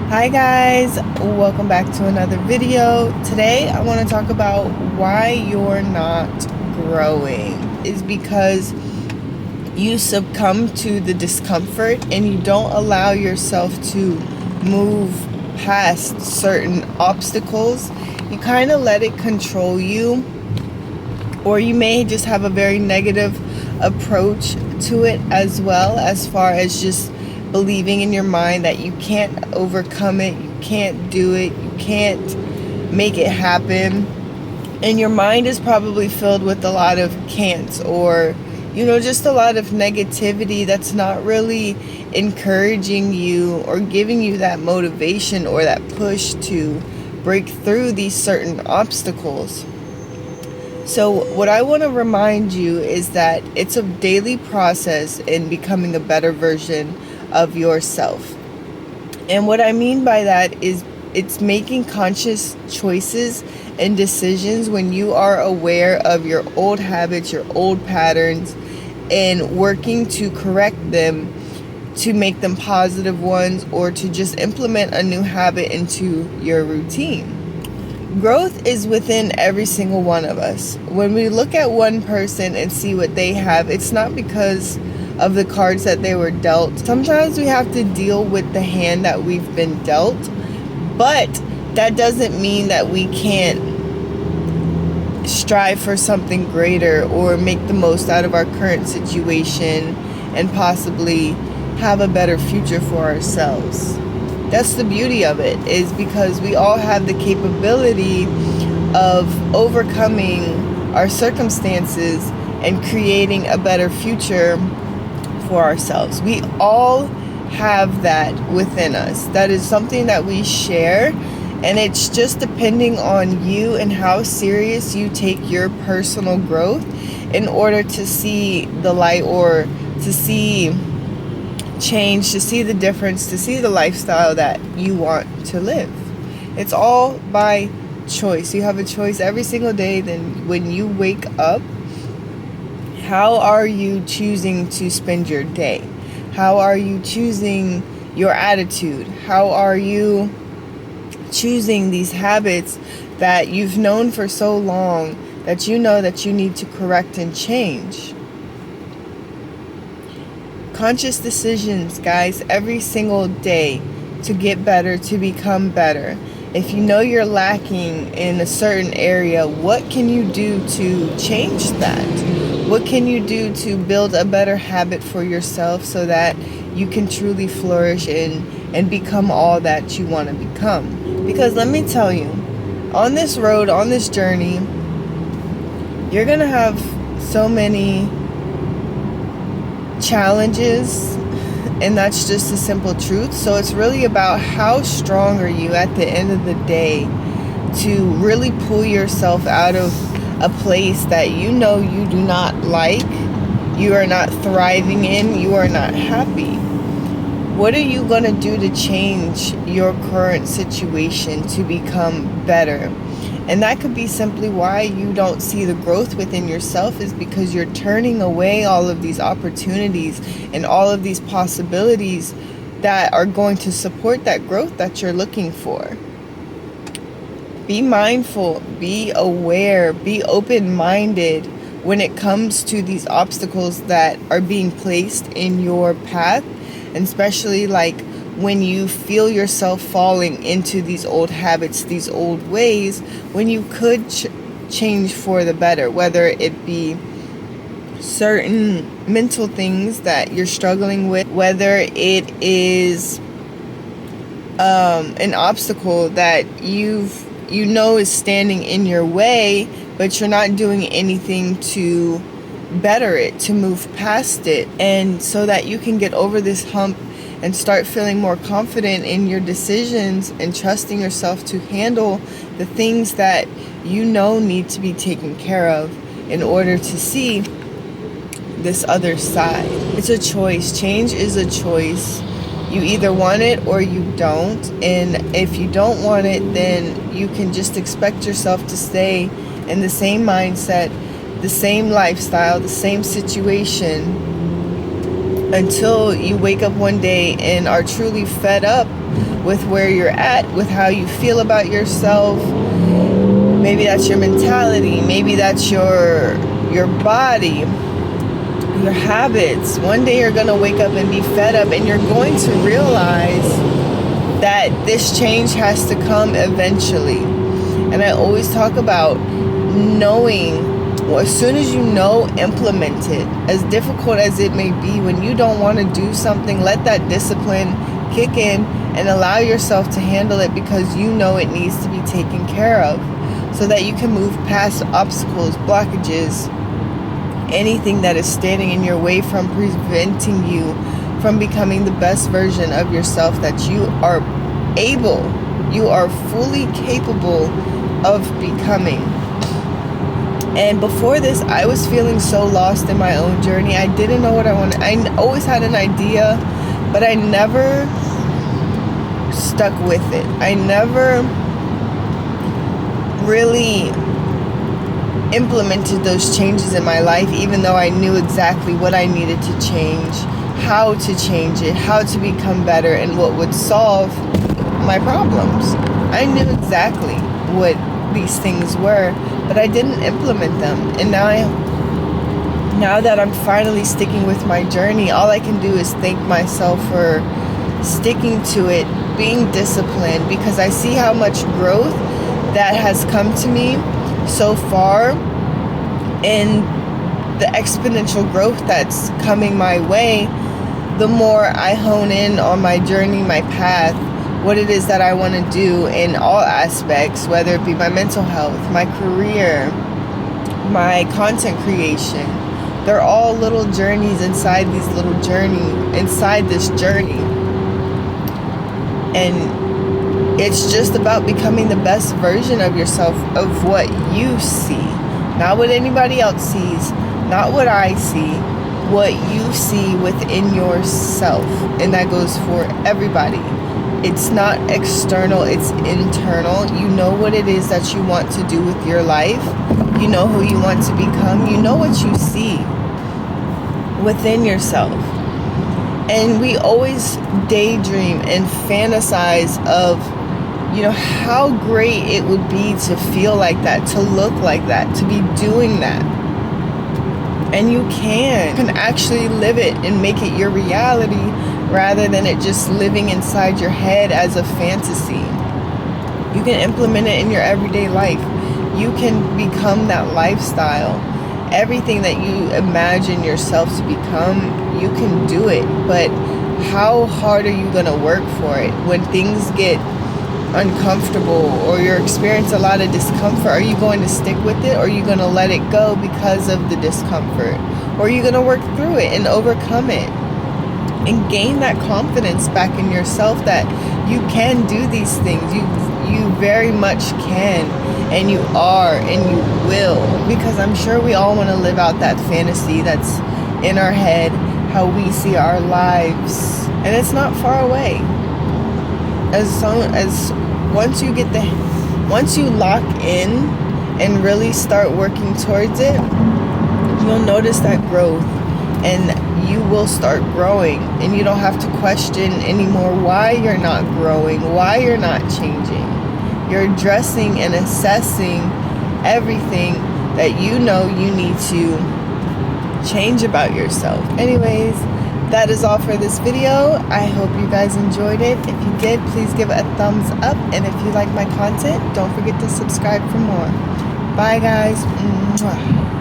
Hi guys, welcome back to another video. Today I want to talk about why you're not growing. Is because you succumb to the discomfort and you don't allow yourself to move past certain obstacles. You kind of let it control you, or you may just have a very negative approach to it, as well, as far as just believing in your mind that you can't overcome it, you can't do it, you can't make it happen. And your mind is probably filled with a lot of can'ts, or just a lot of negativity that's not really encouraging you or giving you that motivation or that push to break through these certain obstacles. So what I want to remind you is that it's a daily process in becoming a better version of yourself. And what I mean by that is it's making conscious choices and decisions when you are aware of your old habits, your old patterns, and working to correct them, to make them positive ones, or to just implement a new habit into your routine. Growth is within every single one of us. When we look at one person and see what they have, it's not because of the cards that they were dealt. Sometimes we have to deal with the hand that we've been dealt, but that doesn't mean that we can't strive for something greater or make the most out of our current situation and possibly have a better future for ourselves. That's the beauty of it, is because we all have the capability of overcoming our circumstances and creating a better future for ourselves. We all have that within us. That is something that we share, and it's just depending on you and how serious you take your personal growth in order to see the light, or to see change, to see the difference, to see the lifestyle that you want to live. It's all by choice. You have a choice every single day. Then when you wake up, how are you choosing to spend your day? How are you choosing your attitude? How are you choosing these habits that you've known for so long that you know that you need to correct and change? Conscious decisions, guys, every single day to get better, to become better. If you know you're lacking in a certain area, what can you do to change that? What can you do to build a better habit for yourself so that you can truly flourish and become all that you want to become? Because let me tell you, on this road, on this journey, you're going to have so many challenges, and that's just the simple truth. So it's really about how strong are you at the end of the day to really pull yourself out of a place that you know you do not like, you are not thriving in, you are not happy. What are you going to do to change your current situation to become better? And that could be simply why you don't see the growth within yourself, is because you're turning away all of these opportunities and all of these possibilities that are going to support that growth that you're looking for. Be mindful, be aware, be open-minded when it comes to these obstacles that are being placed in your path, and especially like when you feel yourself falling into these old habits, these old ways, when you could change for the better, whether it be certain mental things that you're struggling with, whether it is an obstacle that you know is standing in your way, but you're not doing anything to better it, to move past it, and so that you can get over this hump and start feeling more confident in your decisions and trusting yourself to handle the things that you know need to be taken care of in order to see this other side. It's a choice. Change is a choice. You either want it or you don't. And if you don't want it, then you can just expect yourself to stay in the same mindset, the same lifestyle, the same situation, until you wake up one day and are truly fed up with where you're at, with how you feel about yourself. Maybe that's your mentality. Maybe that's your body, your habits. One day you're going to wake up and be fed up, and you're going to realize that this change has to come eventually. And I always talk about knowing. Well, as soon as you know, implement it. As difficult as it may be, when you don't want to do something, let that discipline kick in and allow yourself to handle it, because you know it needs to be taken care of, so that you can move past obstacles, blockages, anything that is standing in your way from preventing you from becoming the best version of yourself that you are fully capable of becoming. And before this, I was feeling so lost in my own journey. I didn't know what I wanted. I always had an idea, but I never stuck with it. I never really implemented those changes in my life, even though I knew exactly what I needed to change, how to change it, how to become better, and what would solve my problems. I knew exactly what these things were, but I didn't implement them. And now that I'm finally sticking with my journey, all I can do is thank myself for sticking to it, being disciplined, because I see how much growth that has come to me so far, and the exponential growth that's coming my way. The more I hone in on my journey, my path, what it is that I want to do in all aspects, whether it be my mental health, my career, my content creation. They're all little journeys inside this journey. And it's just about becoming the best version of yourself, of what you see. Not what anybody else sees, not what I see, what you see within yourself. And that goes for everybody. It's not external, it's internal. You know what it is that you want to do with your life. You know who you want to become. You know what you see within yourself. And we always daydream and fantasize of, how great it would be to feel like that, to look like that, to be doing that. And you can actually live it and make it your reality, rather than it just living inside your head as a fantasy. You can implement it in your everyday life. You can become that lifestyle. Everything that you imagine yourself to become, you can do it. But how hard are you going to work for it? When things get uncomfortable or you experience a lot of discomfort, are you going to stick with it, or are you going to let it go because of the discomfort? Or are you going to work through it and overcome it and gain that confidence back in yourself that you can do these things? You very much can, and you are, and you will, because I'm sure we all want to live out that fantasy that's in our head, how we see our lives, and it's not far away. Once you lock in and really start working towards it, you'll notice that growth, and you will start growing, and you don't have to question anymore why you're not growing, why you're not changing. You're addressing and assessing everything that you know you need to change about yourself. Anyways, that is all for this video. I hope you guys enjoyed it. If you did, please give it a thumbs up. And if you like my content, don't forget to subscribe for more. Bye, guys. Mwah.